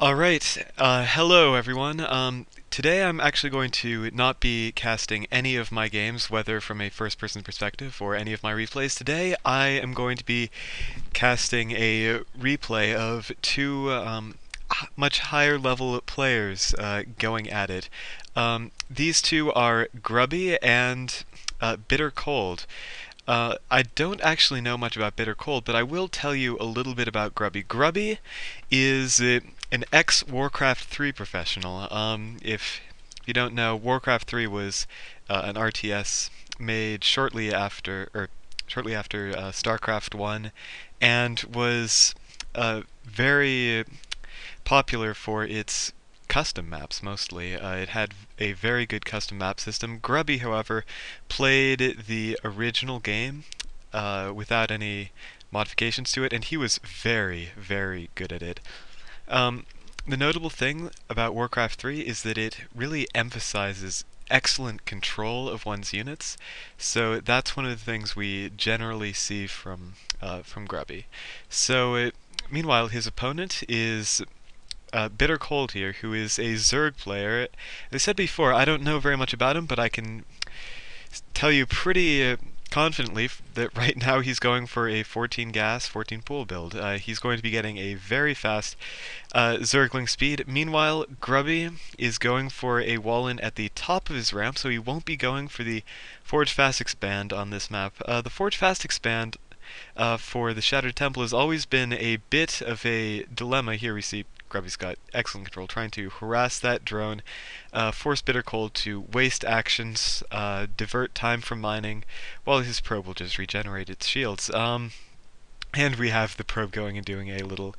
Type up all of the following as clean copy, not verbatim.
Alright, hello everyone. Today I'm actually going to not be casting any of my games, whether from a first-person perspective or any of my replays. Today I am going to be casting a replay of two much higher level players going at it. These two are Grubby and BitterCold. I don't actually know much about BitterCold, but I will tell you a little bit about Grubby. Grubby is an ex-Warcraft 3 professional. If you don't know, Warcraft 3 was an RTS made shortly after StarCraft 1, and was very popular for its custom maps mostly. It had a very good custom map system. Grubby, however, played the original game without any modifications to it, and he was very, very good at it. Um, the notable thing about Warcraft 3 is that it really emphasizes excellent control of one's units, so that's one of the things we generally see from Grubby. Meanwhile, his opponent is BitterCold here, who is a Zerg player. As I said before, I don't know very much about him, but I can tell you pretty confidently that right now he's going for a 14 gas, 14 pool build. He's going to be getting a very fast Zergling speed. Meanwhile, Grubby is going for a wall-in at the top of his ramp, so he won't be going for the Forge Fast Expand on this map. The Forge Fast Expand for the Shattered Temple has always been a bit of a dilemma. Here we see Grubby's got excellent control, trying to harass that drone, force BitterCold to waste actions, divert time from mining, while his probe will just regenerate its shields. And we have the probe going and doing a little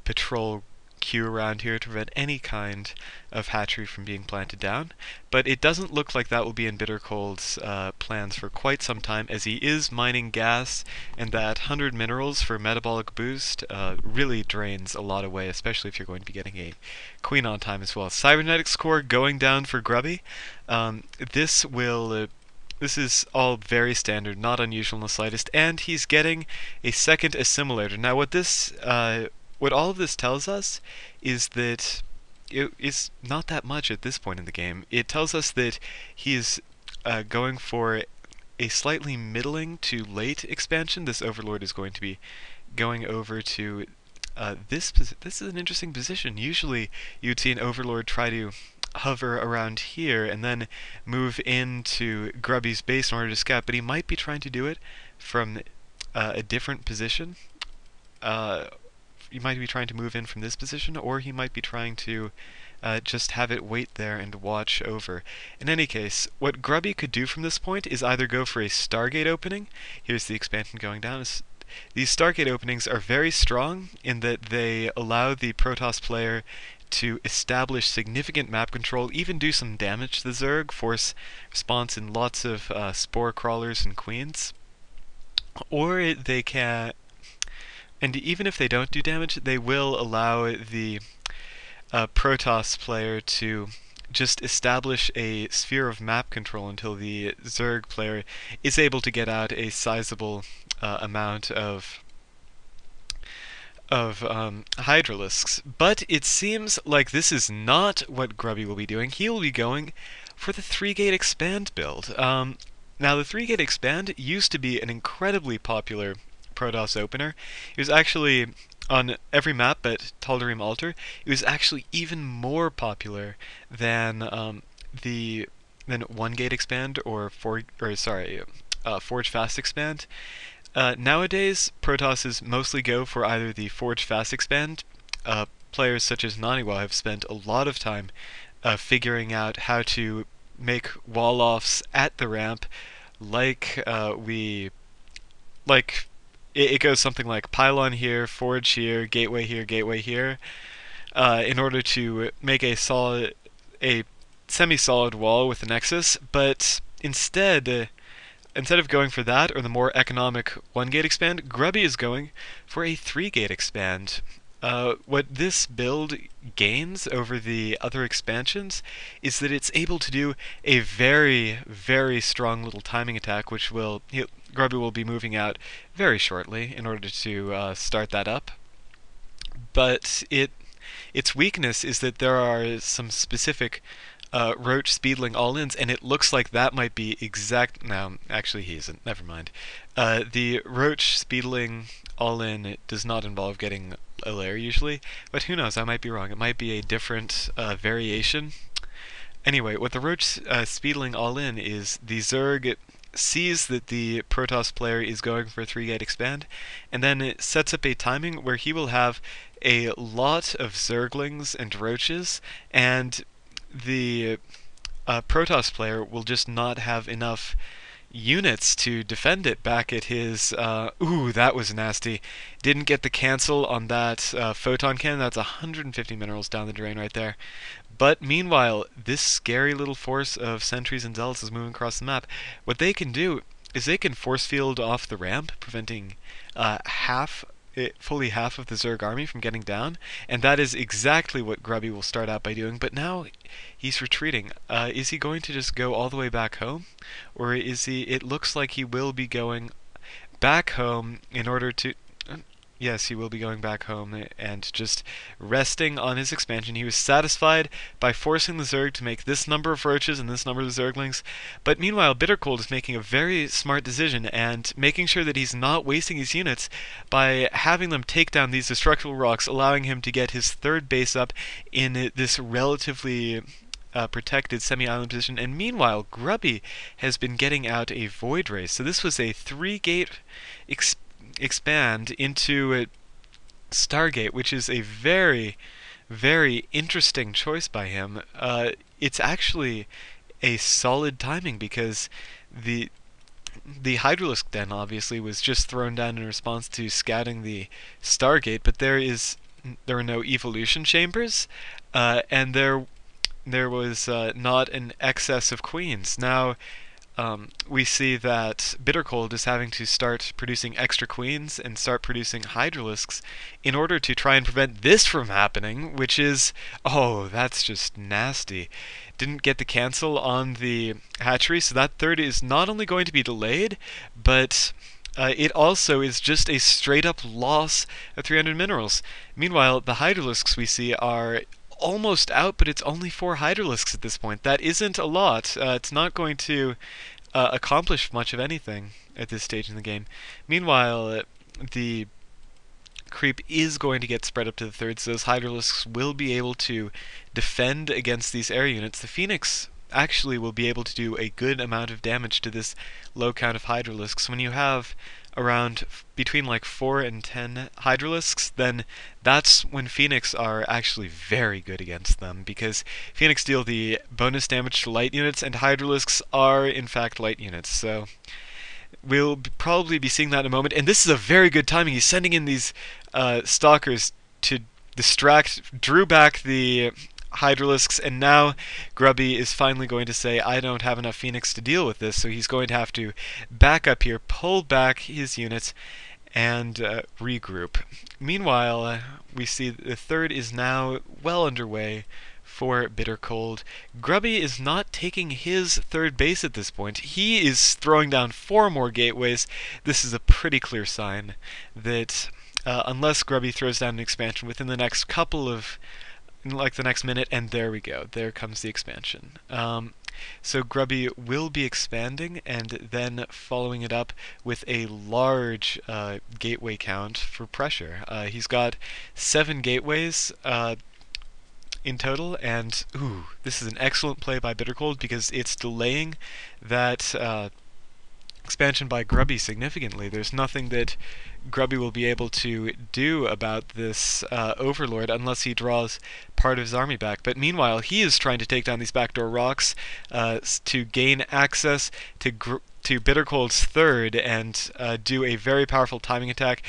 patrol queue around here to prevent any kind of hatchery from being planted down. But it doesn't look like that will be in BitterCold's plans for quite some time, as he is mining gas, and that 100 minerals for metabolic boost really drains a lot away, especially if you're going to be getting a queen on time as well. Cybernetics core going down for Grubby. This will this is all very standard, not unusual in the slightest, and he's getting a second assimilator. Now, what all of this tells us is that it is not that much at this point in the game. It tells us that he's going for a slightly middling to late expansion. This Overlord is going to be going over to this is an interesting position. Usually you'd see an Overlord try to hover around here and then move into Grubby's base in order to scout, but he might be trying to do it from a different position. He might be trying to move in from this position, or he might be trying to just have it wait there and watch over. In any case, what Grubby could do from this point is either go for a Stargate opening. Here's the expansion going down. These Stargate openings are very strong in that they allow the Protoss player to establish significant map control, even do some damage to the Zerg, force response in lots of spore crawlers and queens. Or they can, and even if they don't do damage, they will allow the Protoss player to just establish a sphere of map control until the Zerg player is able to get out a sizable amount of Hydralisks. But it seems like this is not what Grubby will be doing. He will be going for the 3-gate expand build. Now, the 3-gate expand used to be an incredibly popular Protoss opener. It was actually on every map but Tal'Darim Altar. It was actually even more popular than the 1-gate expand or Forge Fast expand. Nowadays, Protosses mostly go for either the Forge Fast expand. Players such as Naniwa have spent a lot of time figuring out how to make wall-offs at the ramp, like it goes something like pylon here, forge here, gateway here, in order to make a semi-solid wall with a nexus. But instead of going for that or the more economic 1-gate expand, Grubby is going for a 3-gate expand. What this build gains over the other expansions is that it's able to do a very, very strong little timing attack, which Grubby will be moving out very shortly in order to start that up. But Its weakness is that there are some specific Roach Speedling all-ins, and it looks like that might be exact. No, actually, he isn't. Never mind. The Roach Speedling all-in does not involve getting a lair usually, but who knows? I might be wrong. It might be a different variation. Anyway, what the Roach Speedling all-in is the Zerg sees that the Protoss player is going for a 3-gate expand, and then it sets up a timing where he will have a lot of Zerglings and Roaches, and the Protoss player will just not have enough units to defend it back at his. Ooh, that was nasty. Didn't get the cancel on that photon cannon. That's 150 minerals down the drain right there. But meanwhile, this scary little force of sentries and zealots is moving across the map. What they can do is they can force field off the ramp, preventing fully half of the Zerg army from getting down, and that is exactly what Grubby will start out by doing. But now he's retreating. Is he going to just go all the way back home, or is he? It looks like he will be going back home in order to. Yes, he will be going back home and just resting on his expansion. He was satisfied by forcing the Zerg to make this number of Roaches and this number of Zerglings. But meanwhile, BitterCold is making a very smart decision and making sure that he's not wasting his units by having them take down these destructible rocks, allowing him to get his third base up in this relatively protected semi-island position. And meanwhile, Grubby has been getting out a Void Ray. So this was a 3-gate expand into Stargate, which is a very, very interesting choice by him. It's actually a solid timing because the Hydralisk Den obviously was just thrown down in response to scouting the Stargate, but there were no evolution chambers, and there was not an excess of queens. Now we see that BitterCold is having to start producing extra queens and start producing Hydralisks in order to try and prevent this from happening, which is, oh, that's just nasty. Didn't get the cancel on the hatchery, so that third is not only going to be delayed, but it also is just a straight-up loss of 300 minerals. Meanwhile, the Hydralisks we see are almost out, but it's only 4 Hydralisks at this point. That isn't a lot. It's not going to accomplish much of anything at this stage in the game. Meanwhile, the creep is going to get spread up to the third, so those Hydralisks will be able to defend against these air units. The Phoenix actually will be able to do a good amount of damage to this low count of Hydralisks. When you have around between like 4 and 10 Hydralisks, then that's when Phoenix are actually very good against them, because Phoenix deal the bonus damage to light units, and Hydralisks are in fact light units. So we'll probably be seeing that in a moment, and this is a very good timing. He's sending in these stalkers to drew back the Hydralisks, and now Grubby is finally going to say, I don't have enough Phoenix to deal with this, so he's going to have to back up here, pull back his units, and regroup. Meanwhile, we see the third is now well underway for BitterCold. Grubby is not taking his third base at this point. He is throwing down 4 more gateways. This is a pretty clear sign that unless Grubby throws down an expansion within the next couple of like the next minute, and there we go. There comes the expansion. So Grubby will be expanding and then following it up with a large gateway count for pressure. He's got 7 gateways in total, and ooh, this is an excellent play by BitterCold because it's delaying that expansion by Grubby significantly. There's nothing that Grubby will be able to do about this Overlord unless he draws part of his army back. But meanwhile, he is trying to take down these backdoor rocks to gain access to BitterCold's third and do a very powerful timing attack.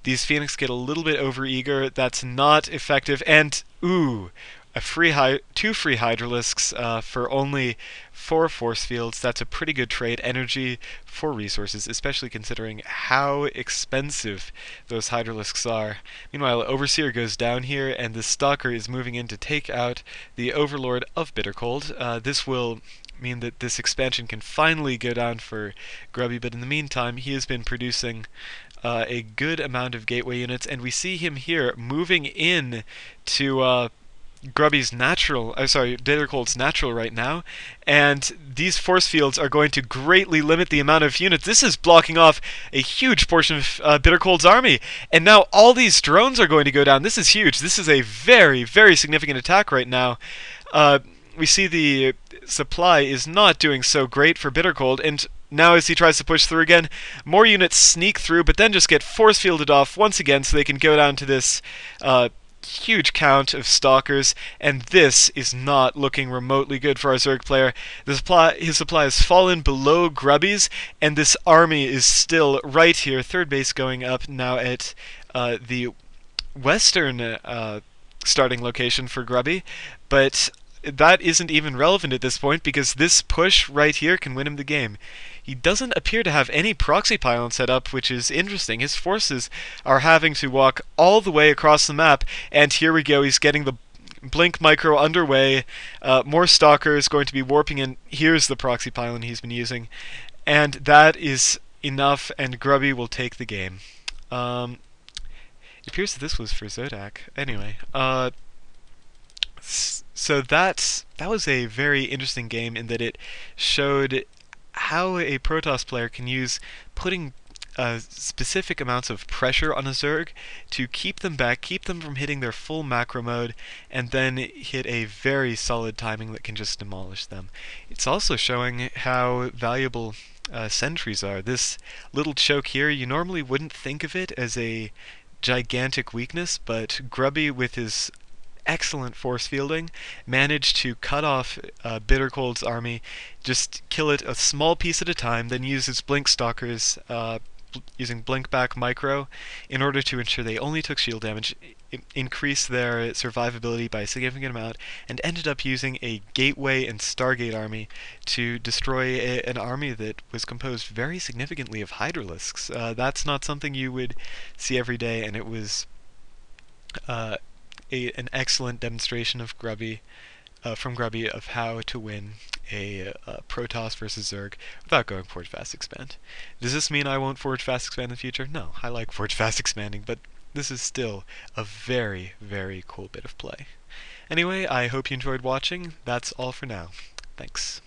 These Phoenix get a little bit overeager. That's not effective. And ooh, two free Hydralisks for only 4 force fields. That's a pretty good trade. Energy for resources, especially considering how expensive those Hydralisks are. Meanwhile, Overseer goes down here, and the Stalker is moving in to take out the Overlord of BitterCold. This will mean that this expansion can finally go down for Grubby, but in the meantime, he has been producing a good amount of gateway units, and we see him here moving in to Grubby's natural, sorry, BitterCold's natural right now, and these force fields are going to greatly limit the amount of units. This is blocking off a huge portion of BitterCold's army, and now all these drones are going to go down. This is huge. This is a very, very significant attack right now. We see the supply is not doing so great for BitterCold, and now as he tries to push through again, more units sneak through, but then just get force fielded off once again so they can go down to this huge count of stalkers, and this is not looking remotely good for our Zerg player. His supply has fallen below Grubby's, and this army is still right here. Third base going up now at the western starting location for Grubby, but that isn't even relevant at this point because this push right here can win him the game. He doesn't appear to have any proxy pylon set up, which is interesting. His forces are having to walk all the way across the map, and here we go. He's getting the blink micro underway. More stalkers going to be warping in. Here's the proxy pylon he's been using, and that is enough, and Grubby will take the game. It appears that this was for Zodak. Anyway, so that was a very interesting game in that it showed how a Protoss player can use putting specific amounts of pressure on a Zerg to keep them back, keep them from hitting their full macro mode, and then hit a very solid timing that can just demolish them. It's also showing how valuable sentries are. This little choke here, you normally wouldn't think of it as a gigantic weakness, but Grubby with his excellent force fielding managed to cut off BitterCold's army, just kill it a small piece at a time, then use his blink stalkers using blink back micro in order to ensure they only took shield damage, increase their survivability by a significant amount, and ended up using a gateway and Stargate army to destroy an army that was composed very significantly of Hydralisks. That's not something you would see every day, and it was an excellent demonstration of Grubby, from Grubby, of how to win a Protoss versus Zerg without going Forge Fast Expand. Does this mean I won't Forge Fast Expand in the future? No, I like Forge Fast Expanding, but this is still a very, very cool bit of play. Anyway, I hope you enjoyed watching. That's all for now. Thanks.